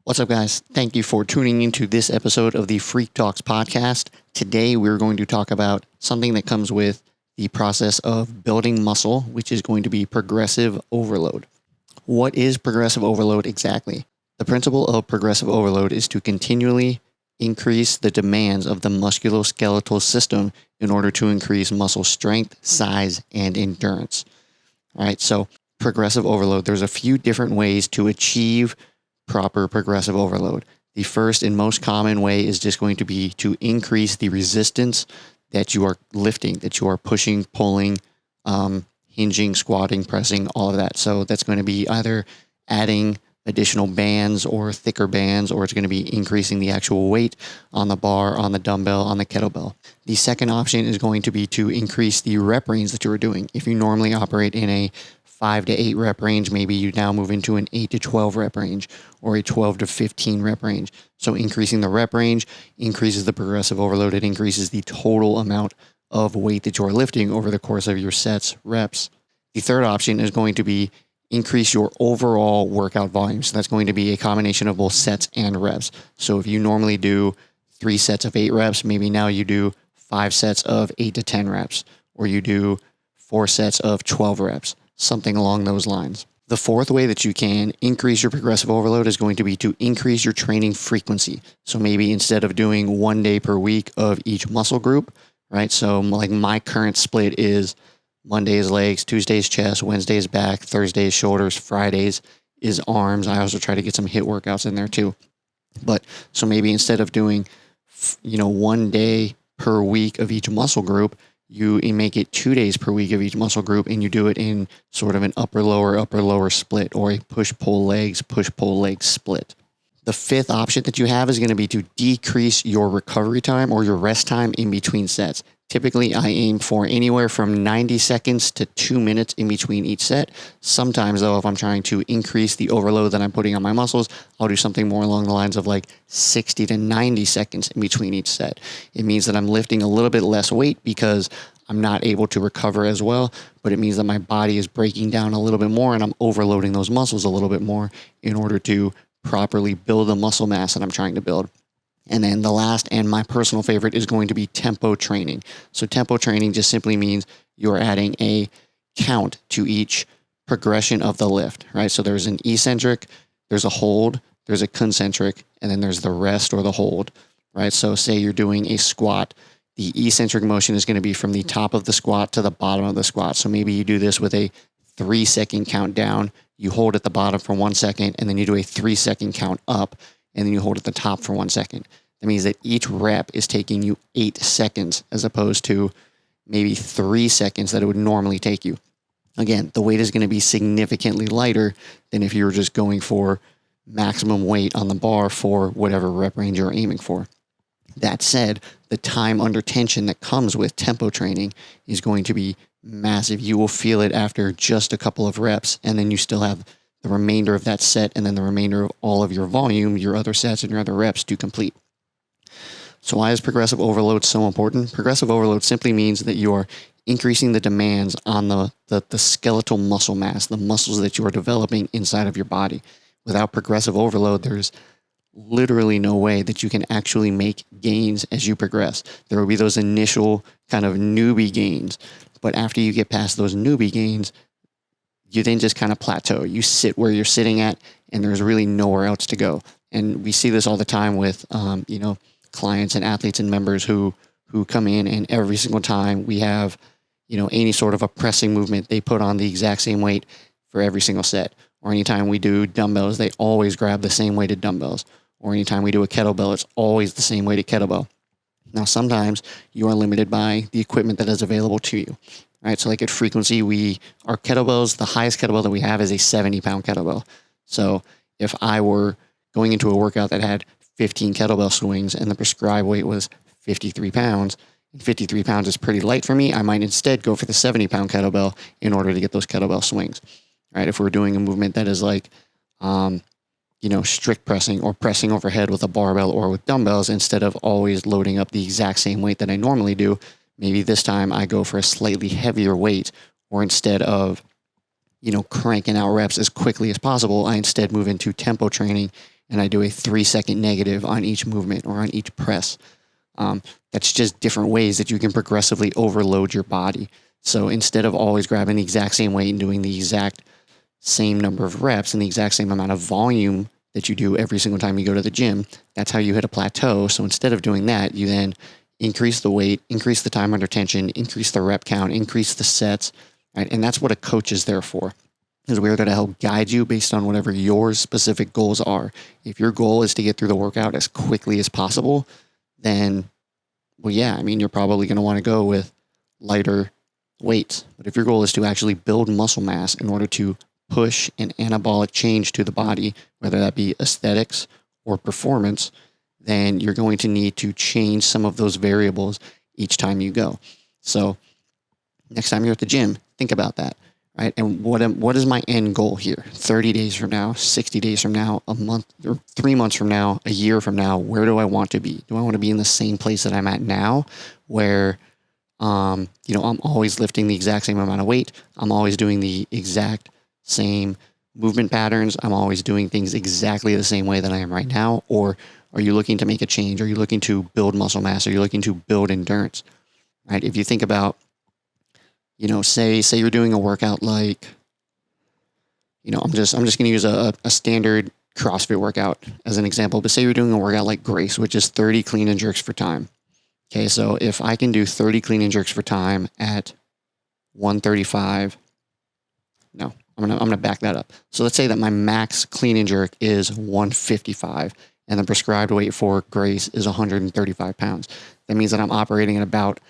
What's up, guys? Thank you for tuning into this episode of the FREQ Talks Podcast. Today, we're going to talk about something that comes with the process of building muscle, which is going to be progressive overload. What is progressive overload exactly? The principle of progressive overload is to continually increase the demands of the musculoskeletal system in order to increase muscle strength, size, and endurance. All right, so progressive overload, there's a few different ways to achieve proper progressive overload. The first and most common way is just going to be to increase the resistance that you are lifting, that you are pushing, pulling, hinging, squatting, pressing, all of that. So that's going to be either adding additional bands or thicker bands, or it's going to be increasing the actual weight on the bar, on the dumbbell, on the kettlebell. The second option is going to be to increase the rep range that you are doing. If you normally operate in a 5 to 8 rep range, maybe you now move into an 8 to 12 rep range or a 12 to 15 rep range. So increasing the rep range increases the progressive overload. It increases the total amount of weight that you're lifting over the course of your sets, reps. The third option is going to be increase your overall workout volume. So that's going to be a combination of both sets and reps. So if you normally do 3 sets of 8 reps, maybe now you do 5 sets of 8 to 10 reps, or you do 4 sets of 12 reps. Something along those lines. The fourth way that you can increase your progressive overload is going to be to increase your training frequency. So maybe instead of doing 1 day per week of each muscle group, right? So like my current split is Mondays legs, Tuesdays chest, Wednesdays back, Thursdays shoulders, Fridays is arms. I also try to get some HIIT workouts in there too. But so maybe instead of doing, 1 day per week of each muscle group, you make it 2 days per week of each muscle group, and you do it in sort of an upper lower split, or a push pull legs split. The fifth option that you have is going to be to decrease your recovery time or your rest time in between sets. Typically, I aim for anywhere from 90 seconds to 2 minutes in between each set. Sometimes, though, if I'm trying to increase the overload that I'm putting on my muscles, I'll do something more along the lines of like 60 to 90 seconds in between each set. It means that I'm lifting a little bit less weight because I'm not able to recover as well, but it means that my body is breaking down a little bit more and I'm overloading those muscles a little bit more in order to properly build the muscle mass that I'm trying to build. And then the last and my personal favorite is going to be tempo training. So tempo training just simply means you're adding a count to each progression of the lift, right? So there's an eccentric, there's a hold, there's a concentric, and then there's the rest or the hold, right? So say you're doing a squat. The eccentric motion is going to be from the top of the squat to the bottom of the squat. So maybe you do this with a 3-second count down. You hold at the bottom for 1 second, and then you do a 3-second count up, and then you hold at the top for 1 second. That means that each rep is taking you 8 seconds as opposed to maybe 3 seconds that it would normally take you. Again, the weight is going to be significantly lighter than if you were just going for maximum weight on the bar for whatever rep range you're aiming for. That said, the time under tension that comes with tempo training is going to be massive. You will feel it after just a couple of reps, and then you still have the remainder of that set and then the remainder of all of your volume, your other sets and your other reps to complete. So why is progressive overload so important? Progressive overload simply means that you are increasing the demands on the skeletal muscle mass, the muscles that you are developing inside of your body. Without progressive overload, there's literally no way that you can actually make gains as you progress. There will be those initial kind of newbie gains, but after you get past those newbie gains, you then just kind of plateau. You sit where you're sitting at, and there's really nowhere else to go. And we see this all the time with, clients and athletes and members who come in, and every single time we have, any sort of a pressing movement, they put on the exact same weight for every single set. Or anytime we do dumbbells, they always grab the same weighted dumbbells. Or anytime we do a kettlebell, it's always the same weighted kettlebell. Now, sometimes you are limited by the equipment that is available to you. Right? So like at Frequency, our kettlebells, the highest kettlebell that we have is a 70-pound kettlebell. So if I were going into a workout that had 15 kettlebell swings and the prescribed weight was 53 pounds, and 53 pounds is pretty light for me, I might instead go for the 70-pound kettlebell in order to get those kettlebell swings. Right? If we're doing a movement that is like, strict pressing or pressing overhead with a barbell or with dumbbells, instead of always loading up the exact same weight that I normally do, maybe this time I go for a slightly heavier weight, or instead of, cranking out reps as quickly as possible, I instead move into tempo training and I do a 3-second negative on each movement or on each press. That's just different ways that you can progressively overload your body. So instead of always grabbing the exact same weight and doing the exact same number of reps and the exact same amount of volume that you do every single time you go to the gym, that's how you hit a plateau. So instead of doing that, you then increase the weight, increase the time under tension, increase the rep count, increase the sets, right? And that's what a coach is there for, is we're there to help guide you based on whatever your specific goals are. If your goal is to get through the workout as quickly as possible, then, well, yeah, I mean, you're probably going to want to go with lighter weights. But if your goal is to actually build muscle mass in order to push an anabolic change to the body, whether that be aesthetics or performance, then you're going to need to change some of those variables each time you go. So next time you're at the gym, think about that, right? And what is my end goal here? 30 days from now, 60 days from now, a month or 3 months from now, a year from now, where do I want to be? Do I want to be in the same place that I'm at now, where I'm always lifting the exact same amount of weight, I'm always doing the exact same movement patterns, I'm always doing things exactly the same way that I am right now? Or are you looking to make a change? Are you looking to build muscle mass? Are you looking to build endurance? Right? If you think about, say you're doing a workout like, I'm just going to use a standard CrossFit workout as an example, but say you're doing a workout like Grace, which is 30 clean and jerks for time. Okay, so if I can do 30 clean and jerks for time at 135, no, I'm gonna back that up. So let's say that my max clean and jerk is 155, and the prescribed weight for Grace is 135 pounds. That means that I'm operating at about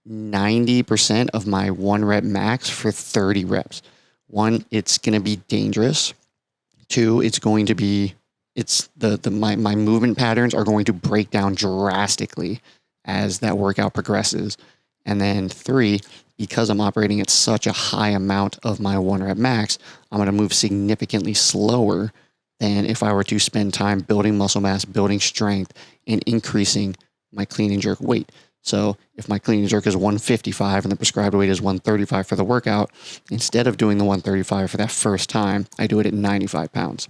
90% of my 1 rep max for 30 reps. 1, it's going to be dangerous. 2, my movement patterns are going to break down drastically as that workout progresses. And then 3, because I'm operating at such a high amount of my 1 rep max, I'm going to move significantly slower than if I were to spend time building muscle mass, building strength, and increasing my clean and jerk weight. So if my clean and jerk is 155 and the prescribed weight is 135 for the workout, instead of doing the 135 for that first time, I do it at 95 pounds.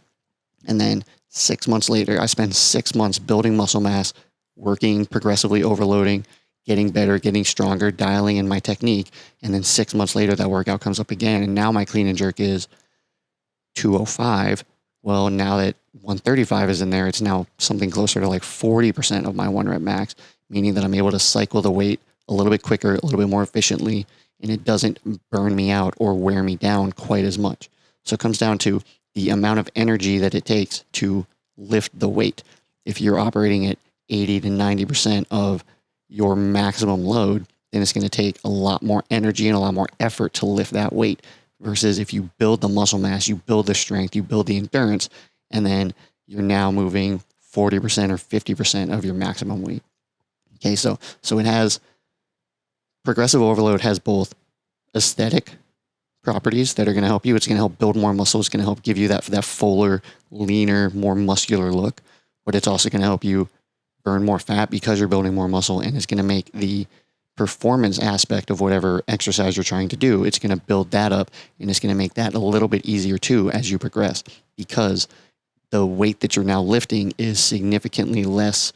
And then 6 months later, I spend 6 months building muscle mass, working, progressively overloading, getting better, getting stronger, dialing in my technique. And then 6 months later, that workout comes up again. And now my clean and jerk is 205. Well, now that 135 is in there, it's now something closer to like 40% of my 1 rep max, meaning that I'm able to cycle the weight a little bit quicker, a little bit more efficiently, and it doesn't burn me out or wear me down quite as much. So it comes down to the amount of energy that it takes to lift the weight. If you're operating at 80 to 90% of your maximum load, then it's going to take a lot more energy and a lot more effort to lift that weight. Versus if you build the muscle mass, you build the strength, you build the endurance, and then you're now moving 40% or 50% of your maximum weight. Okay, so it has, progressive overload has both aesthetic properties that are going to help you. It's going to help build more muscle. It's going to help give you that fuller, leaner, more muscular look. But it's also going to help you burn more fat because you're building more muscle, and it's going to make the performance aspect of whatever exercise you're trying to do, it's going to build that up, and it's going to make that a little bit easier too as you progress, because the weight that you're now lifting is significantly less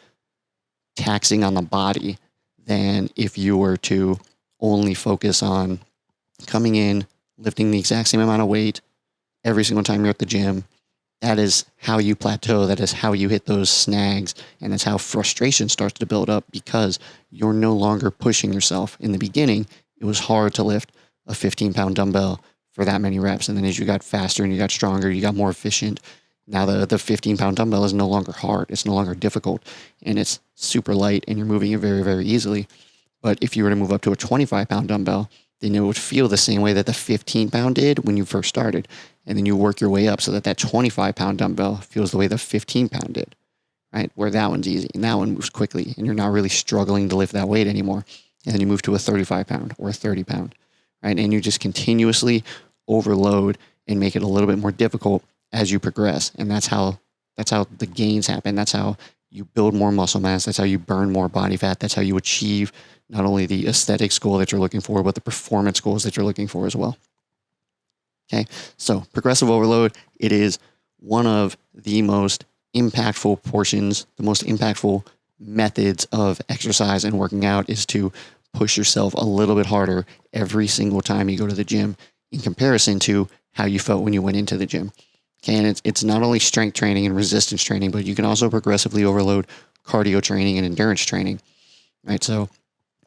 taxing on the body than if you were to only focus on coming in, lifting the exact same amount of weight every single time you're at the gym. That is how you plateau. That is how you hit those snags. And that's how frustration starts to build up, because you're no longer pushing yourself. In the beginning, it was hard to lift a 15-pound dumbbell for that many reps. And then as you got faster and you got stronger, you got more efficient. Now the 15-pound dumbbell is no longer hard. It's no longer difficult. And it's super light, and you're moving it very, very easily. But if you were to move up to a 25-pound dumbbell, then it would feel the same way that the 15-pound did when you first started. And then you work your way up so that 25-pound dumbbell feels the way the 15-pound did, right? Where that one's easy and that one moves quickly, and you're not really struggling to lift that weight anymore. And then you move to a 35-pound or a 30-pound, right? And you just continuously overload and make it a little bit more difficult as you progress. And that's how the gains happen. That's how you build more muscle mass. That's how you burn more body fat. That's how you achieve not only the aesthetics goal that you're looking for, but the performance goals that you're looking for as well. Okay, so progressive overload, it is one of the most impactful portions, the most impactful methods of exercise and working out is to push yourself a little bit harder every single time you go to the gym in comparison to how you felt when you went into the gym. Okay, and it's not only strength training and resistance training, but you can also progressively overload cardio training and endurance training, right? So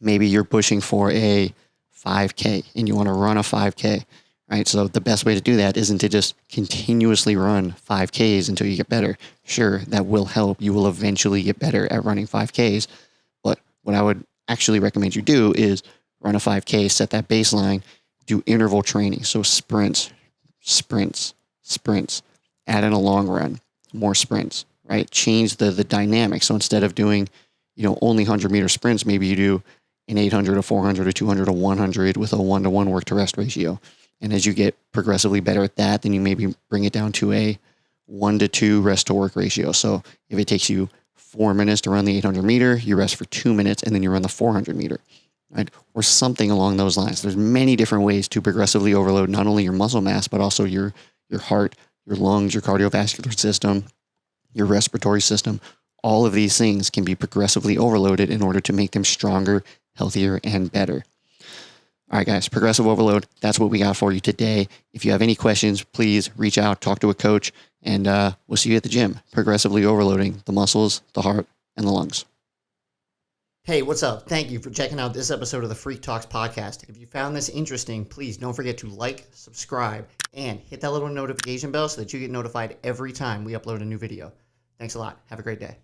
maybe you're pushing for a 5K and you want to run a 5K, right? So the best way to do that isn't to just continuously run 5Ks until you get better. Sure, that will help. You will eventually get better at running 5Ks. But what I would actually recommend you do is run a 5K, set that baseline, do interval training. So sprints, add in a long run, more sprints, right? Change the dynamic. So instead of doing, only 100-meter sprints, maybe you do an 800, a 400, a 200, a 100 with a 1-to-1 work to rest ratio. And as you get progressively better at that, then you maybe bring it down to a 1-to-2 rest to work ratio. So if it takes you 4 minutes to run the 800 meter, you rest for 2 minutes and then you run the 400 meter, right? Or something along those lines. There's many different ways to progressively overload not only your muscle mass, but also your heart, your lungs, your cardiovascular system, your respiratory system. All of these things can be progressively overloaded in order to make them stronger, healthier, and better. All right, guys, progressive overload. That's what we got for you today. If you have any questions, please reach out, talk to a coach, and we'll see you at the gym. Progressively overloading the muscles, the heart, and the lungs. Hey, what's up? Thank you for checking out this episode of the FREQ Talks Podcast. If you found this interesting, please don't forget to like, subscribe, and hit that little notification bell so that you get notified every time we upload a new video. Thanks a lot. Have a great day.